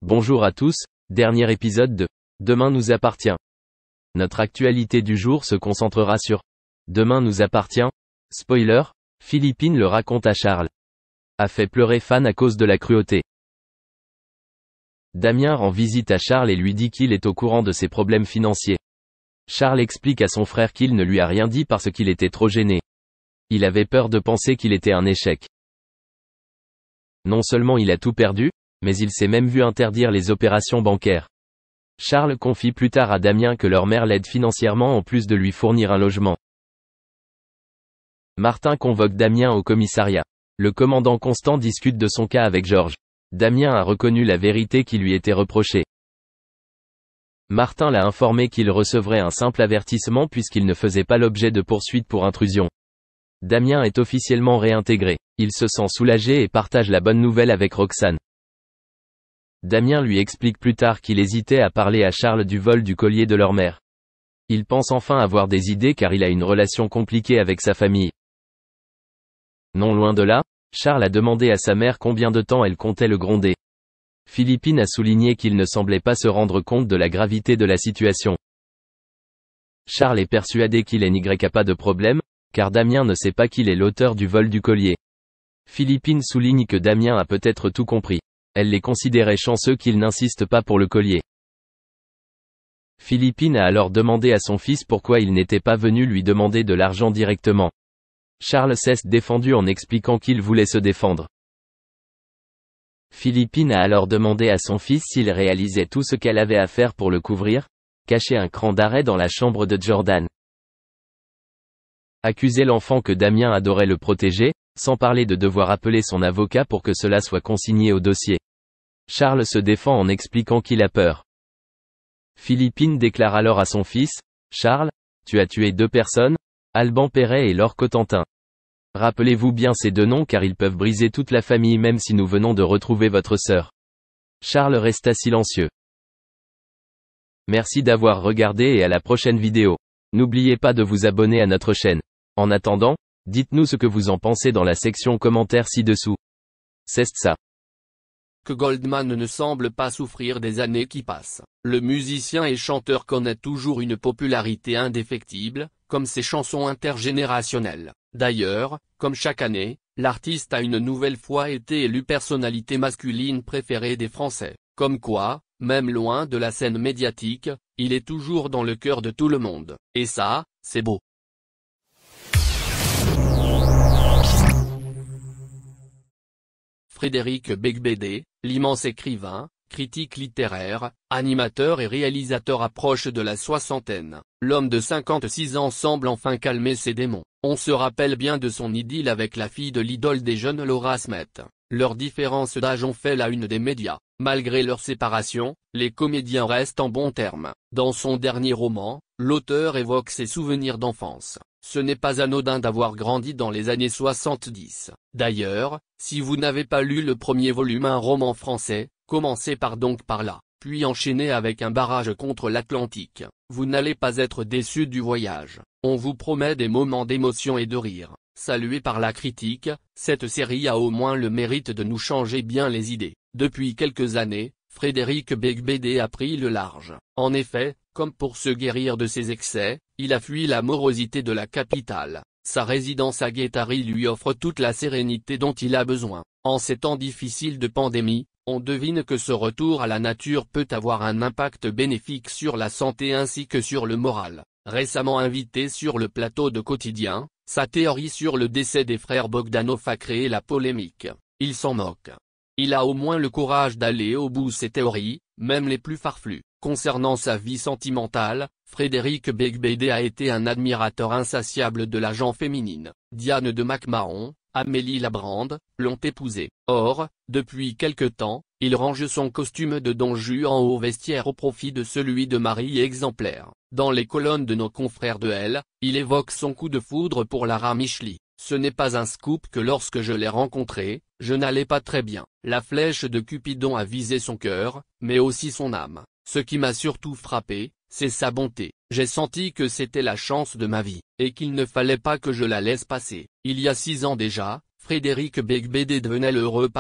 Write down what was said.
Bonjour à tous, dernier épisode de Demain nous appartient. Notre actualité du jour se concentrera sur Demain nous appartient. Spoiler, Philippine le raconte à Charles. A fait pleurer fan à cause de la cruauté. Damien rend visite à Charles et lui dit qu'il est au courant de ses problèmes financiers. Charles explique à son frère qu'il ne lui a rien dit parce qu'il était trop gêné. Il avait peur de penser qu'il était un échec. Non seulement il a tout perdu, mais il s'est même vu interdire les opérations bancaires. Charles confie plus tard à Damien que leur mère l'aide financièrement en plus de lui fournir un logement. Martin convoque Damien au commissariat. Le commandant Constant discute de son cas avec Georges. Damien a reconnu la vérité qui lui était reprochée. Martin l'a informé qu'il recevrait un simple avertissement puisqu'il ne faisait pas l'objet de poursuites pour intrusion. Damien est officiellement réintégré. Il se sent soulagé et partage la bonne nouvelle avec Roxane. Damien lui explique plus tard qu'il hésitait à parler à Charles du vol du collier de leur mère. Il pense enfin avoir des idées car il a une relation compliquée avec sa famille. Non loin de là, Charles a demandé à sa mère combien de temps elle comptait le gronder. Philippine a souligné qu'il ne semblait pas se rendre compte de la gravité de la situation. Charles est persuadé qu'il n'y a pas de problème, car Damien ne sait pas qu'il est l'auteur du vol du collier. Philippine souligne que Damien a peut-être tout compris. Elle les considérait chanceux qu'il n'insiste pas pour le collier. Philippine a alors demandé à son fils pourquoi il n'était pas venu lui demander de l'argent directement. Charles s'est défendu en expliquant qu'il voulait se défendre. Philippine a alors demandé à son fils s'il réalisait tout ce qu'elle avait à faire pour le couvrir, cacher un cran d'arrêt dans la chambre de Jordan. Accuser l'enfant que Damien adorait le protéger, sans parler de devoir appeler son avocat pour que cela soit consigné au dossier. Charles se défend en expliquant qu'il a peur. Philippine déclare alors à son fils, « Charles, tu as tué 2 personnes, Alban Perret et Laure Cotentin. Rappelez-vous bien ces 2 noms car ils peuvent briser toute la famille même si nous venons de retrouver votre sœur. » Charles resta silencieux. Merci d'avoir regardé et à la prochaine vidéo. N'oubliez pas de vous abonner à notre chaîne. En attendant, dites-nous ce que vous en pensez dans la section commentaires ci-dessous. C'est ça. Que Goldman ne semble pas souffrir des années qui passent. Le musicien et chanteur connaît toujours une popularité indéfectible, comme ses chansons intergénérationnelles. D'ailleurs, comme chaque année, l'artiste a une nouvelle fois été élu personnalité masculine préférée des Français. Comme quoi, même loin de la scène médiatique, il est toujours dans le cœur de tout le monde. Et ça, c'est beau. Frédéric Beigbeder, l'immense écrivain, critique littéraire, animateur et réalisateur approche de la soixantaine. L'homme de 56 ans semble enfin calmer ses démons. On se rappelle bien de son idylle avec la fille de l'idole des jeunes Laura Smet. Leurs différences d'âge ont fait la une des médias. Malgré leur séparation, les comédiens restent en bons termes. Dans son dernier roman, l'auteur évoque ses souvenirs d'enfance. Ce n'est pas anodin d'avoir grandi dans les années 70. D'ailleurs, si vous n'avez pas lu le premier volume Un roman français, commencez donc par là, puis enchaînez avec Un barrage contre l'Atlantique. Vous n'allez pas être déçu du voyage. On vous promet des moments d'émotion et de rire. Saluée par la critique, cette série a au moins le mérite de nous changer bien les idées. Depuis quelques années, Frédéric Beigbeder a pris le large. En effet, comme pour se guérir de ses excès, il a fui la morosité de la capitale. Sa résidence à Guétari lui offre toute la sérénité dont il a besoin. En ces temps difficiles de pandémie, on devine que ce retour à la nature peut avoir un impact bénéfique sur la santé ainsi que sur le moral. Récemment invité sur le plateau de Quotidien, sa théorie sur le décès des frères Bogdanov a créé la polémique. Il s'en moque. Il a au moins le courage d'aller au bout de ses théories, même les plus farfelues. Concernant sa vie sentimentale, Frédéric Beigbeder a été un admirateur insatiable de la gent féminine. Diane de MacMahon, Amélie Labrande, l'ont épousé. Or, depuis quelque temps, il range son costume de Don Juan au vestiaire au profit de celui de Marie exemplaire. Dans les colonnes de nos confrères de Elle, il évoque son coup de foudre pour Lara Micheli. Ce n'est pas un scoop que lorsque je l'ai rencontrée, je n'allais pas très bien. La flèche de Cupidon a visé son cœur, mais aussi son âme. Ce qui m'a surtout frappé, c'est sa bonté. J'ai senti que c'était la chance de ma vie, et qu'il ne fallait pas que je la laisse passer. Il y a 6 ans déjà, Frédéric Beigbeder devenait l'heureux papa